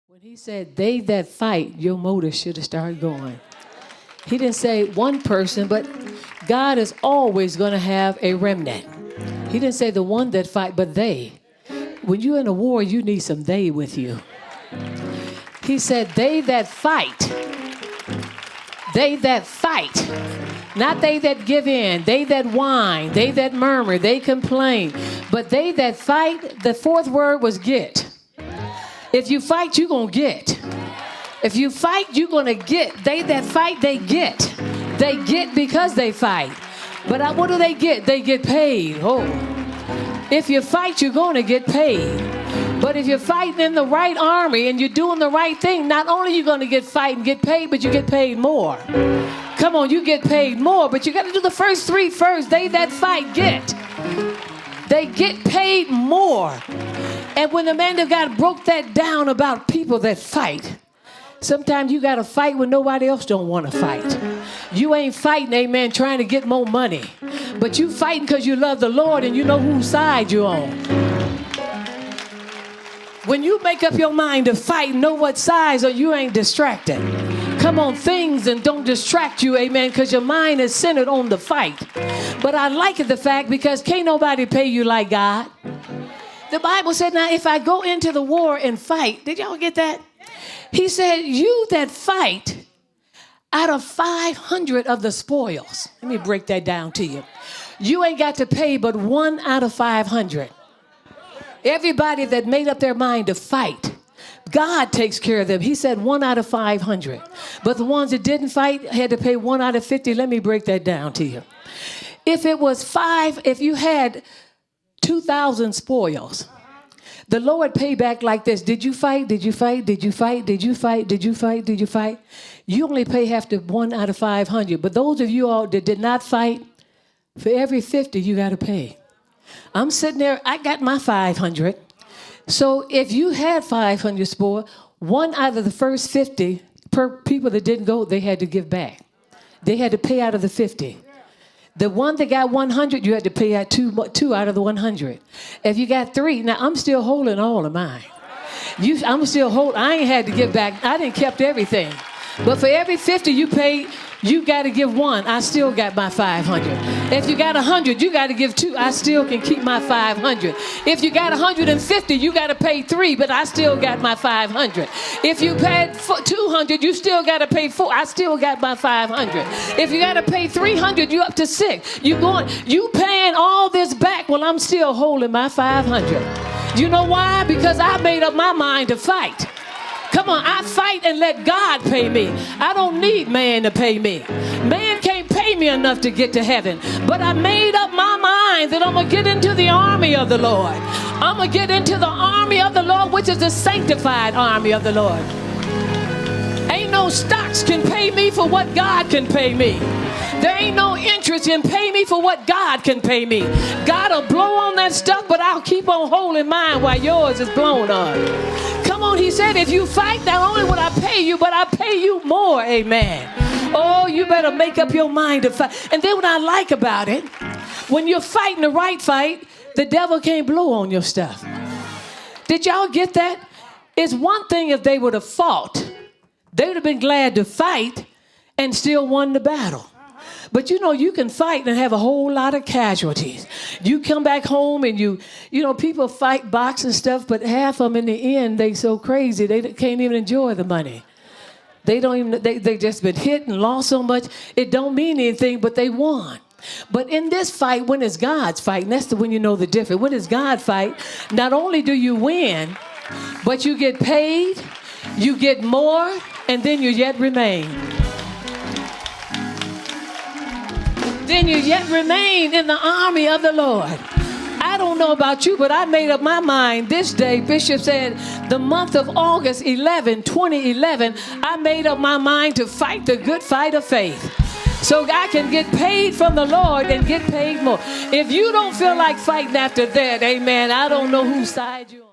When he said, they that fight, your motor should have started going. He didn't say one person, but God is always going to have a remnant. He didn't say the one that fight, but they. When you're in a war, you need some they with you. He said, they that fight. They that fight. Not they that give in, they that whine, they that murmur, they complain. But they that fight, the fourth word was get. If you fight, you're going to get. If you fight, you're going to get. They that fight, they get. They get because they fight. But what do they get? They get paid. Oh. If you fight, you're going to get paid. But if you're fighting in the right army and you're doing the right thing, not only are you going to get fight and get paid, but you get paid more. Come on, you get paid more, but you got to do the first three first. They that fight get. They get paid more. And when the man of God broke that down about people that fight, sometimes you got to fight when nobody else don't want to fight. You ain't fighting, amen, trying to get more money. But you fighting because you love the Lord and you know whose side you're on. When you make up your mind to fight, know what size or you ain't distracted. Come on, things and don't distract you, amen, because your mind is centered on the fight. But I like it, the fact, because can't nobody pay you like God. The Bible said, now, if I go into the war and fight, did y'all get that? He said, you that fight out of 500 of the spoils. Let me break that down to you. You ain't got to pay but 1 out of 500. Everybody that made up their mind to fight, God takes care of them. He said 1 out of 500. But the ones that didn't fight had to pay 1 out of 50. Let me break that down to you. If it was if you had 2,000 spoils, the Lord paid back like this. Did you fight? Did you fight? Did you fight? Did you fight? Did you fight? Did you fight? You only pay half to 1 out of 500. But those of you all that did not fight, for every 50 you got to pay. I'm sitting there, I got my 500. So if you had 500 spoil, 1 out of the first 50 per people that didn't go, they had to give back. They had to pay out of the 50. The one that got 100, you had to pay out two out of the 100. If you got 3, now I'm still holding all of mine. I'm still holding. I ain't had to give back. I didn't kept everything. But for every 50 you paid, you got to give 1. I still got my 500. If you got 100, you got to give 2. I still can keep my 500. If you got 150, you got to pay 3, but I still got my 500. If you paid 200, you still got to pay 4. I still got my 500. If you got to pay 300, you up to 6. You paying all this back while I'm still holding my 500. You know why? Because I made up my mind to fight. Come on, I fight and let God pay me. I don't need man to pay me. Man can't pay me enough to get to heaven. But I made up my mind that I'm going to get into the army of the Lord. I'm going to get into the army of the Lord, which is the sanctified army of the Lord. Ain't no stocks can pay me for what God can pay me. There ain't no interest in pay me for what God can pay me. God will blow on that stuff, but I'll keep on holding mine while yours is blown on. Come on, he said, if you fight, not only will I pay you, but I pay you more, amen. Oh, you better make up your mind to fight. And then what I like about it, when you're fighting the right fight, the devil can't blow on your stuff. Did y'all get that? It's one thing if they would have fought. They would have been glad to fight and still won the battle. But you know, you can fight and have a whole lot of casualties. You come back home and you know, people fight, box and stuff, but half of them in the end, they so crazy, they can't even enjoy the money. They don't even, they just been hit and lost so much. It don't mean anything, but they won. But in this fight, when it's God's fight, and that's when you know the difference. When it's God's fight, not only do you win, but you get paid, you get more, and then you yet remain. Then you yet remain in the army of the Lord. I don't know about you, but I made up my mind this day. Bishop said the month of August 2011, I made up my mind to fight the good fight of faith. So I can get paid from the Lord and get paid more. If you don't feel like fighting after that, amen, I don't know whose side you're on.